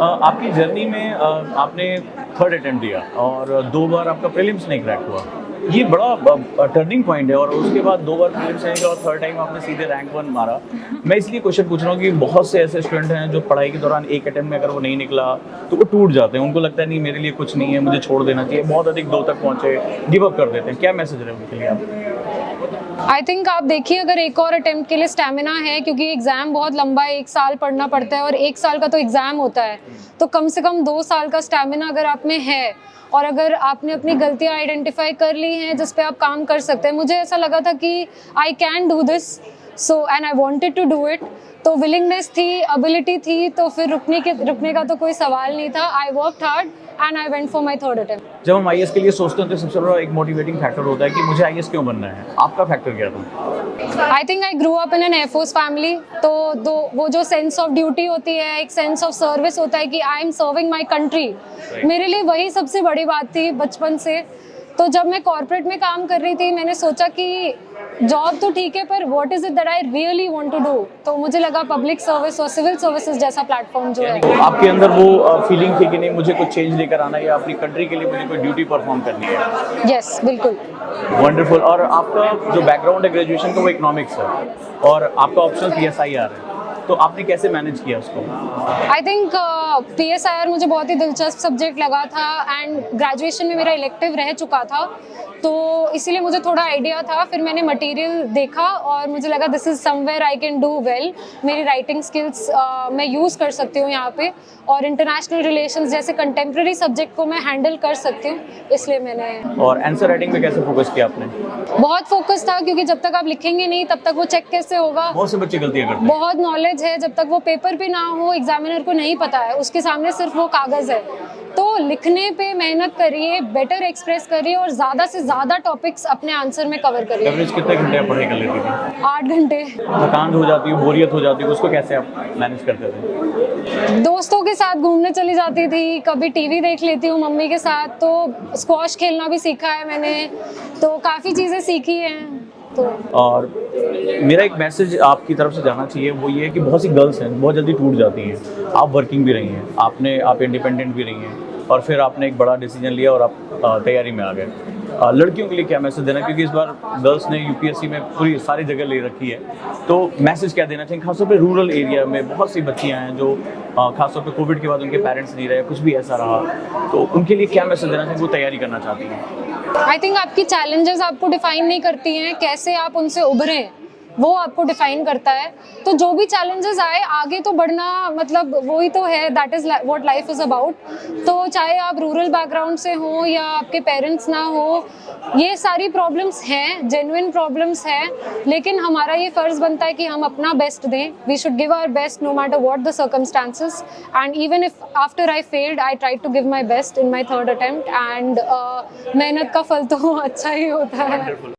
आपकी जर्नी में आपने थर्ड अटेम्प्ट दिया और 2 बार आपका प्रीलिम्स नहीं क्रैक हुआ। ये बड़ा टर्निंग पॉइंट है और उसके बाद 2 बार प्रीलिम्स नहीं दिया और थर्ड टाइम आपने सीधे रैंक 1 मारा। मैं इसलिए क्वेश्चन पूछ रहा हूँ कि बहुत से ऐसे स्टूडेंट हैं जो पढ़ाई के दौरान एक अटेम्प्ट में अगर वो नहीं निकला तो वो टूट जाते हैं, उनको लगता है नहीं मेरे लिए कुछ नहीं है, मुझे छोड़ देना चाहिए, बहुत अधिक 2 तक पहुँचे, गिव अप कर देते हैं। क्या मैसेज रहे उनके लिए आप? आई थिंक आप देखिए, अगर एक और अटेम्प्ट के लिए स्टेमिना है, क्योंकि एग्ज़ाम बहुत लंबा है, 1 साल पढ़ना पड़ता है और 1 साल का तो एग्ज़ाम होता है, तो कम से कम 2 साल का स्टेमिना अगर आप में है और अगर आपने अपनी गलतियां आइडेंटिफाई कर ली हैं जिस पे आप काम कर सकते हैं। मुझे ऐसा लगा था कि I can do this, so and I wanted to do it, तो विलिंगनेस थी, एबिलिटी थी, तो फिर रुकने का तो कोई सवाल नहीं था। I worked hard and I went for my third attempt. जब हम आईएएस के लिए सोचते हैं तो सबसे बड़ा एक मोटिवेटिंग फैक्टर होता है कि मुझे आईएएस क्यों बनना है। आपका फैक्टर क्या था? I think I grew up in an air force family, तो वो जो सेंस ऑफ ड्यूटी होती है, एक सेंस ऑफ सर्विस होता है कि I am serving my country, मेरे लिए वही सबसे बड़ी बात थी बचपन से। तो जब मैं कॉर्पोरेट में काम कर रही थी, मैंने सोचा कि जॉब तो ठीक है, पर what is it that I really want to do, तो मुझे लगा पब्लिक सर्विस और सिविल सर्विसेज जैसा प्लेटफॉर्म जो है। आपके अंदर वो फीलिंग थी कि नहीं मुझे कुछ चेंज लेकर आना है या अपनी कंट्री के लिए मुझे कोई ड्यूटी परफॉर्म करनी है? यस, बिल्कुल। वंडरफुल। और आपका जो बैकग्राउंड है ग्रेजुएशन का वो इकोनॉमिक्स है और आपका ऑप्शन PSIR है, तो आपने कैसे मैनेज किया उसको? आई थिंक PSIR मुझे बहुत ही दिलचस्प सब्जेक्ट लगा था एंड ग्रेजुएशन में मेरा इलेक्टिव रह चुका था, तो इसीलिए मुझे थोड़ा आइडिया था। फिर मैंने मटेरियल देखा और मुझे लगा this is somewhere I can do well, मेरी राइटिंग स्किल्स मैं यूज़ कर सकती हूँ यहाँ पे, और इंटरनेशनल रिलेशंस जैसे कंटेम्प्रेरी सब्जेक्ट को मैं हैंडल कर सकती हूँ, इसलिए मैंने। और आंसर राइटिंग पे कैसे फोकस किया आपने? बहुत फोकस था, क्योंकि जब तक आप लिखेंगे नहीं तब तक वो चेक कैसे होगा। बहुत से बच्चे गलतियाँ करते हैं। बहुत नॉलेज है, जब तक वो पेपर पे ना हो, एग्जामिनर को नहीं पता है, उसके सामने सिर्फ वो कागज़ है। तो लिखने पे मेहनत करिए, बेटर एक्सप्रेस करिए और ज़्यादा से ज़्यादा टॉपिक्स अपने आंसर में कवर करिए। एवरेज कितने घंटे आप पढ़ाई कर लेती थी? 8 घंटे। थकान हो जाती है, बोरियत हो जाती है, उसको कैसे आप मैनेज करते थे? दोस्तों के साथ घूमने चली जाती थी, कभी टीवी देख लेती हूँ मम्मी के साथ, तो स्क्वॉश खेलना भी सीखा है मैंने, तो काफ़ी चीज़ें सीखी हैं। तो और मेरा एक मैसेज आपकी तरफ से जाना चाहिए, वो ये है कि बहुत सी गर्ल्स हैं बहुत जल्दी टूट जाती हैं। आप वर्किंग भी रही हैं, आप इंडिपेंडेंट भी रही हैं और फिर आपने एक बड़ा डिसीजन लिया और आप तैयारी में आ गए। लड़कियों के लिए क्या मैसेज देना, क्योंकि इस बार गर्ल्स ने UPSC में पूरी सारी जगह ले रखी है, तो मैसेज क्या देना चाहिए? खासतौर पे रूरल एरिया में बहुत सी बच्चियां हैं जो खासतौर पे कोविड के बाद उनके पेरेंट्स नहीं रहे, कुछ भी ऐसा रहा, तो उनके लिए क्या मैसेज देना चाहिए वो तैयारी करना चाहती हैं? आई थिंक आपकी चैलेंजेस आपको डिफाइन नहीं करती हैं, कैसे आप उनसे उभरें वो आपको डिफाइन करता है। तो जो भी चैलेंजेस आए, आगे तो बढ़ना, मतलब वही तो है, that is what life is about. तो चाहे आप रूरल बैकग्राउंड से हो या आपके पेरेंट्स ना हो, ये सारी प्रॉब्लम्स हैं, जेन्युइन प्रॉब्लम्स हैं, लेकिन हमारा ये फ़र्ज़ बनता है कि हम अपना बेस्ट दें। We should give our best no matter what the circumstances, and even if after I failed I tried to give my best in my third attempt, and मेहनत का फल तो अच्छा ही होता है।